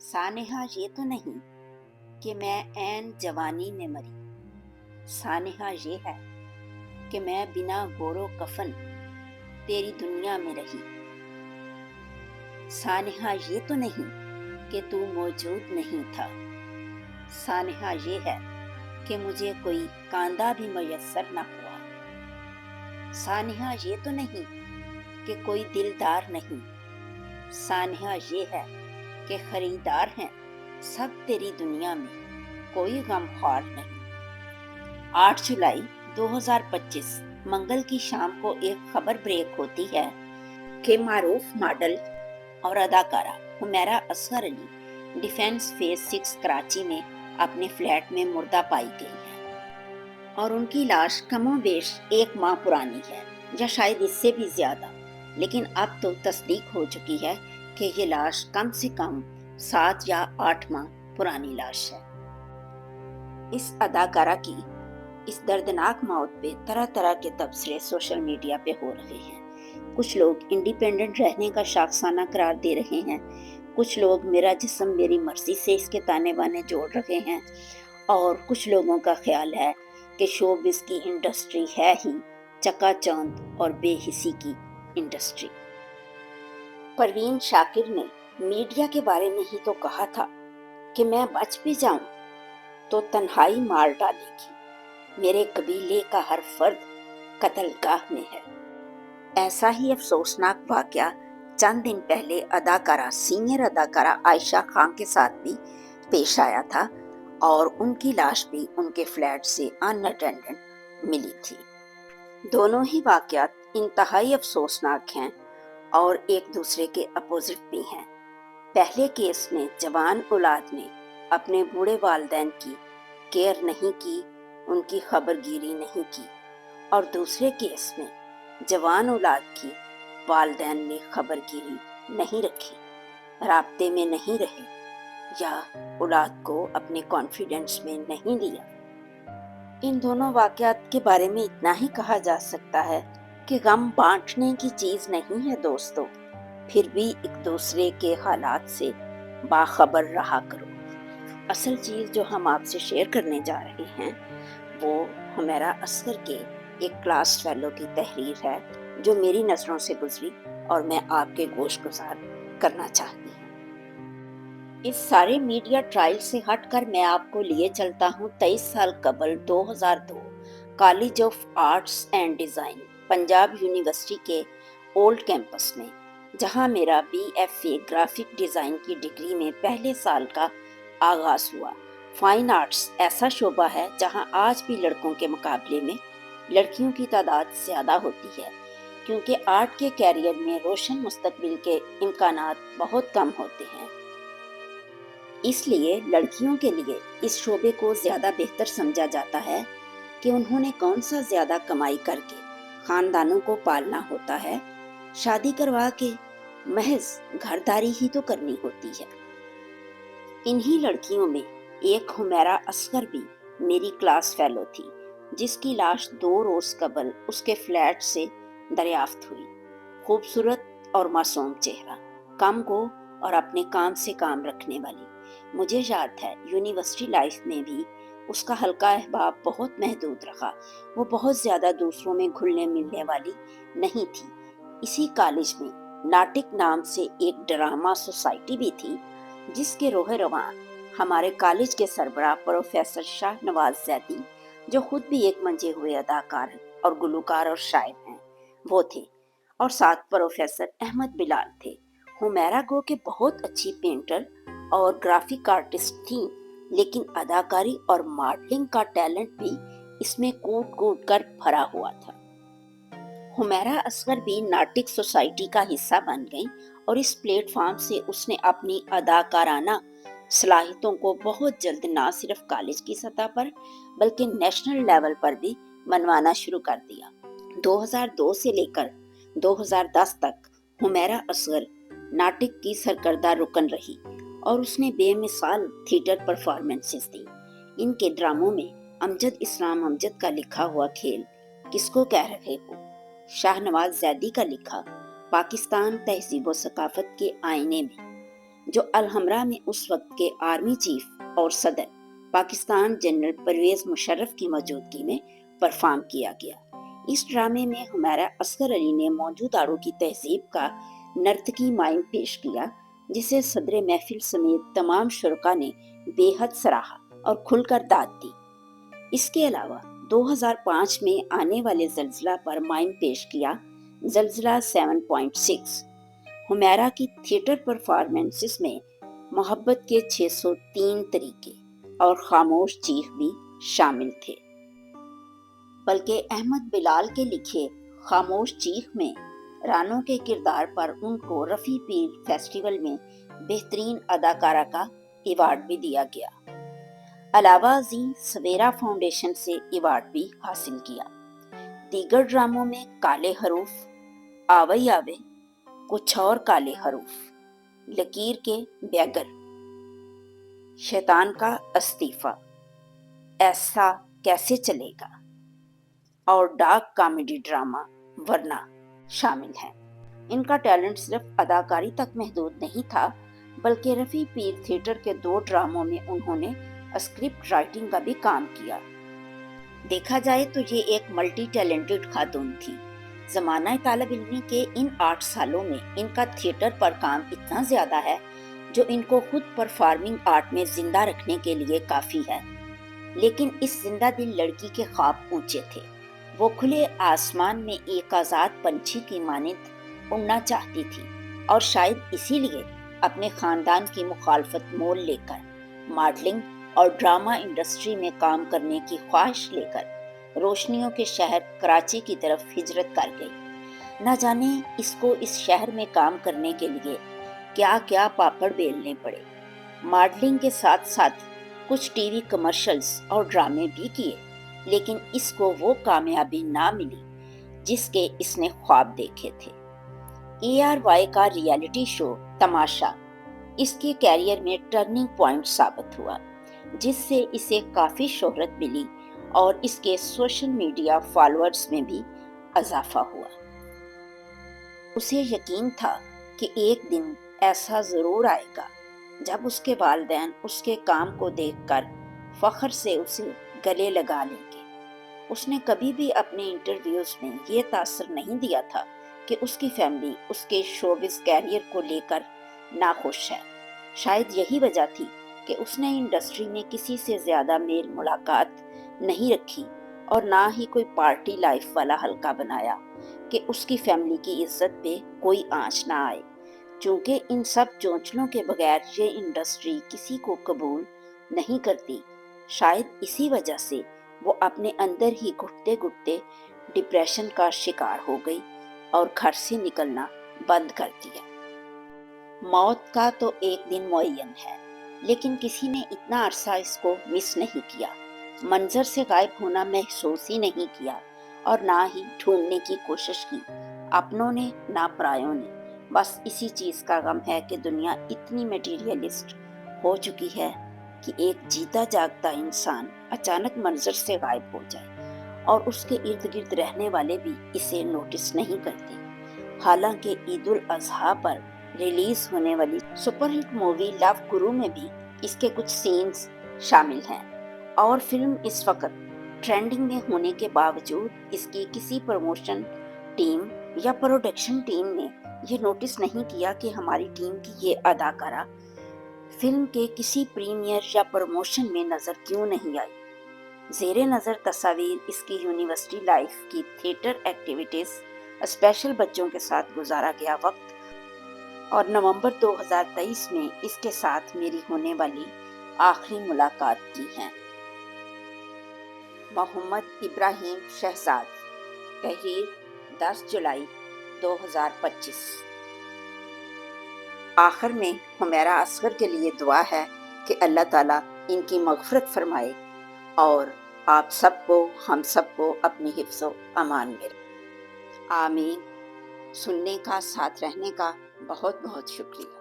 سانحہ یہ تو نہیں کہ میں عین جوانی میں مری، سانحہ یہ ہے کہ میں بنا گور و کفن تیری دنیا میں رہی۔ سانحہ یہ تو نہیں کہ تو موجود نہیں تھا، سانحہ یہ ہے کہ مجھے کوئی کاندھا بھی میسر نہ ہوا۔ سانحہ یہ تو نہیں کہ کوئی دلدار نہیں، سانحہ یہ ہے کہ خریدار ہیں سب تیری دنیا میں، کوئی غم خوار نہیں۔ 8 جولائی 2025 منگل کی شام کو ایک خبر بریک ہوتی ہے کہ معروف ماڈل اور اداکارہ حمیرہ اصغر علی ڈیفنس فیز 6 کراچی میں اپنے فلیٹ میں مردہ پائی گئی ہے اور ان کی لاش کم و بیش 1 ماہ پرانی ہے یا شاید اس سے بھی زیادہ، لیکن اب تو تصدیق ہو چکی ہے کہ یہ لاش کم سے کم 7 یا 8 ماہ پرانی لاش ہے۔ اس اداکارہ کی اس دردناک موت پہ طرح طرح کے تبصرے سوشل میڈیا پہ ہو رہے ہیں۔ کچھ لوگ انڈیپینڈنٹ رہنے کا شاخسانہ قرار دے رہے ہیں، کچھ لوگ میرا جسم میری مرضی سے اس کے تانے بانے جوڑ رہے ہیں، اور کچھ لوگوں کا خیال ہے کہ شوبز کی انڈسٹری ہے ہی چکا چوند اور بے حسی کی انڈسٹری۔ پروین شاکر نے میڈیا کے بارے میں ہی تو کہا تھا کہ میں بچ بھی جاؤں تو تنہائی مار ڈالے گی، میرے قبیلے کا ہر فرد قتل گاہ میں ہے۔ ایسا ہی افسوسناک واقعہ چند دن پہلے سینئر اداکارہ عائشہ خان کے ساتھ بھی پیش آیا تھا، اور ان کی لاش بھی ان کے فلیٹ سے ان اٹینڈنٹ ملی تھی۔ دونوں ہی واقعات انتہائی افسوسناک ہیں اور ایک دوسرے کے اپوزٹ بھی ہیں۔ پہلے کیس میں جوان اولاد نے اپنے بوڑھے والدین کی کیئر نہیں کی، ان کی خبرگیری نہیں کی، اور دوسرے کیس میں جوان اولاد کی والدین نے خبرگیری نہیں رکھی، رابطے میں نہیں رہے یا اولاد کو اپنے کانفیڈنس میں نہیں لیا۔ ان دونوں واقعات کے بارے میں اتنا ہی کہا جا سکتا ہے کہ غم بانٹنے کی چیز نہیں ہے دوستو، پھر بھی ایک دوسرے کے حالات سے باخبر رہا کرو۔ اصل چیز جو ہم آپ سے شیئر کرنے جا رہے ہیں وہ حمیرہ اصغر کے ایک کلاس فیلو کی تحریر ہے جو میری نظروں سے گزری اور میں آپ کے گوش گزار کرنا چاہتی ہوں۔ اس سارے میڈیا ٹرائل سے ہٹ کر میں آپ کو لیے چلتا ہوں 23 سال قبل 2002 college of arts and design Punjab university کے اولڈ کیمپس میں، جہاں میرا BFA گرافک ڈیزائن کی ڈگری میں پہلے سال کا آغاز ہوا۔ فائن آرٹس ایسا شعبہ ہے جہاں آج بھی لڑکوں کے مقابلے میں لڑکیوں کی تعداد زیادہ ہوتی ہے، کیونکہ آرٹ کے کیریئر میں روشن مستقبل کے امکانات بہت کم ہوتے ہیں۔ اس لیے لڑکیوں کے لیے اس شعبے کو زیادہ بہتر سمجھا جاتا ہے کہ انہوں نے کون سا زیادہ کمائی کر کے خاندانوں کو پالنا ہوتا ہے، شادی کروا کے محض گھرداری ہی تو کرنی ہوتی ہے۔ انہی لڑکیوں میں ایک حمیرہ اصغر بھی میری کلاس فیلو تھی، جس کی لاش 2 روز قبل اس کے فلیٹ سے دریافت ہوئی۔ خوبصورت اور معصوم چہرہ، کم گو اور اپنے کام سے کام رکھنے والی۔ مجھے یاد ہے یونیورسٹی لائف میں بھی اس کا حلقہ احباب بہت محدود رہا، وہ بہت زیادہ دوسروں میں گھلنے ملنے والی نہیں تھی۔ اسی کالج میں ناٹک نام سے ایک ڈرامہ سوسائٹی بھی تھی، جس کے روح رواں ہمارے کالج کے سربراہ پروفیسر شاہ نواز زیدی، جو خود بھی ایک منجے ہوئے اداکار اور گلوکار اور شاعر ہیں، وہ تھے، اور ساتھ پروفیسر احمد بلال تھے۔ حمیرہ گو کہ بہت اچھی پینٹر اور گرافک آرٹسٹ تھیں، لیکن اداکاری اور ماڈلنگ کا ٹیلنٹ بھی اس میں کوٹ کوٹ کر بھرا ہوا تھا۔ حمیرہ اصغر بھی ناٹک سوسائٹی کا حصہ بن گئیں، اور اس پلیٹ فارم سے اس نے اپنی اداکارانہ صلاحیتوں کو بہت جلد نہ صرف کالج کی سطح پر بلکہ نیشنل لیول پر بھی منوانا شروع کر دیا۔ 2002 سے لے کر 2010 تک حمیرہ اصغر ناٹک کی سرکردہ رکن رہی، اور اس نے بے مثال تھیٹر پرفارمنسز دی۔ ان کے ڈراموں میں امجد اسلام امجد کا لکھا ہوا کھیل کس کو کہہ رہے ہو، شاہ نواز زیدی کا لکھا پاکستان تہذیب و ثقافت کے آئینے میں، जो अलहमरा में उस वक्त के आर्मी चीफ और सदर पाकिस्तान जनरल परवेज मुशर्रफ की मौजूदगी में परफॉर्म किया गया। इस ड्रामे में हुमैरा असगर अली ने मौजूदारों की तहजीब का नर्तकी माइम पेश किया, जिसे सदर महफिल समेत तमाम शुरका ने बेहद सराहा और खुलकर दाद दी। इसके अलावा 2005 में आने वाले ज़ल्ज़ला पर माइम पेश किया, ज़ल्ज़ला 7.6। हुमैरा की थिएटर परफॉर्मेंसेस में मोहब्बत के 603 तरीके और खामोश चीख भी शामिल थे। बल्कि अहमद बिलाल के लिखे खामोश चीख में रानो के किरदार पर उनको रफ़ी पीर फेस्टिवल में बेहतरीन अदाकारा का अवार्ड भी दिया गया। अलावा जी सवेरा फाउंडेशन से अवार्ड भी हासिल किया। दीगर ड्रामों में काले हरूफ, आवई आवे, कुछ और काले हरूफ, लकीर के बैगर, शैतान का इस्तीफा, ऐसा कैसे चलेगा और डार्क कॉमेडी ड्रामा वरना शामिल हैं। इनका टैलेंट सिर्फ अदाकारी तक महदूद नहीं था, बल्कि रफ़ी पीर थिएटर के 2 ड्रामों में उन्होंने स्क्रिप्ट राइटिंग का भी काम किया। देखा जाए तो ये एक मल्टी टैलेंटेड खातून थी। ज़माना तालिब इल्मी के इन 8 सालों में इनका थिएटर पर काम इतना ज़्यादा है जो इनको खुद परफॉर्मिंग आर्ट में जिंदा रखने के लिए काफ़ी है। लेकिन इस जिंदा दिल लड़की के ख्वाब ऊंचे थे। वो खुले आसमान में एक आज़ाद पंछी की मानिंद उड़ना चाहती थी और शायद इसीलिए अपने ख़ानदान की मुखालफत मोल लेकर मॉडलिंग और ड्रामा इंडस्ट्री में काम करने की ख्वाहिश लेकर रोशनियों के शहर कराची की तरफ हिजरत कर गई। न जाने इसको इस शहर में काम करने के लिए क्या क्या पापड़ बेलने पड़े। मॉडलिंग के साथ साथ कुछ टीवी कमर्शियल्स और ड्रामे भी किए, लेकिन इसको वो कामयाबी ना मिली जिसके इसने ख्वाब देखे थे। ARY का रियलिटी शो तमाशा इसके कैरियर में टर्निंग पॉइंट साबित हुआ, जिससे इसे काफ़ी शोहरत मिली और इसके सोशल मीडिया फॉलोअर्स में भी इजाफा हुआ। उसे यकीन था कि एक दिन ऐसा ज़रूर आएगा जब उसके वालिदैन उसके काम को देखकर फ़ख्र से उसे गले लगा लेंगे। उसने कभी भी अपने इंटरव्यूज़ में ये तासर नहीं दिया था कि उसकी फैमिली उसके शोबिज़ कैरियर को लेकर नाखुश है। शायद यही वजह थी कि उसने इंडस्ट्री में किसी से ज़्यादा मेल मुलाकात नहीं रखी और ना ही कोई पार्टी लाइफ वाला हल्का बनाया कि उसकी फैमिली की इज्जत पे कोई आंच ना आए। चूँकि इन सब चोंचलों के बगैर ये इंडस्ट्री किसी को कबूल नहीं करती, शायद इसी वजह से वो अपने अंदर ही घुटते घुटते डिप्रेशन का शिकार हो गई और घर से निकलना बंद कर दिया। मौत का तो एक दिन मुअय्यन है, लेकिन किसी ने इतना अरसा इसको मिस नहीं किया, मंजर से गायब होना महसूस ही नहीं किया और ना ही ढूंढने की कोशिश की, अपनों ने ना परायों ने। बस इसी चीज़ का गम है कि दुनिया इतनी मटीरियलिस्ट हो चुकी है कि एक जीता जागता इंसान अचानक मंजर से गायब हो जाए और उसके इर्द गिर्द रहने वाले भी इसे नोटिस नहीं करते। हालांकि ईद उल अजहा पर रिलीज होने वाली सुपरहिट मूवी लव गुरु में भी इसके कुछ सीन्स शामिल हैं और फिल्म इस वक्त ट्रेंडिंग में होने के बावजूद इसकी किसी प्रमोशन टीम या प्रोडक्शन टीम ने ये नोटिस नहीं किया कि हमारी टीम की ये अदाकारा फिल्म के किसी प्रीमियर या प्रमोशन में नज़र क्यों नहीं आई। ज़ेरे नज़र तस्वीर इसकी यूनिवर्सिटी लाइफ की थिएटर एक्टिविटीज़, स्पेशल बच्चों के साथ गुजारा गया वक्त और नवंबर 2023 में इसके साथ मेरी होने वाली आखिरी मुलाकात की है। मोहम्मद इब्राहिम शहजाद, तहरीर 10 जुलाई 2025। आखिर में हुमैरा असगर के लिए दुआ है कि अल्लाह ताला इनकी मग़फ़िरत फरमाए और आप सबको, हम सबको अपनी हिफ्ज़ो अमान में रखे। आमीन। सुनने का, साथ रहने का बहुत बहुत शुक्रिया।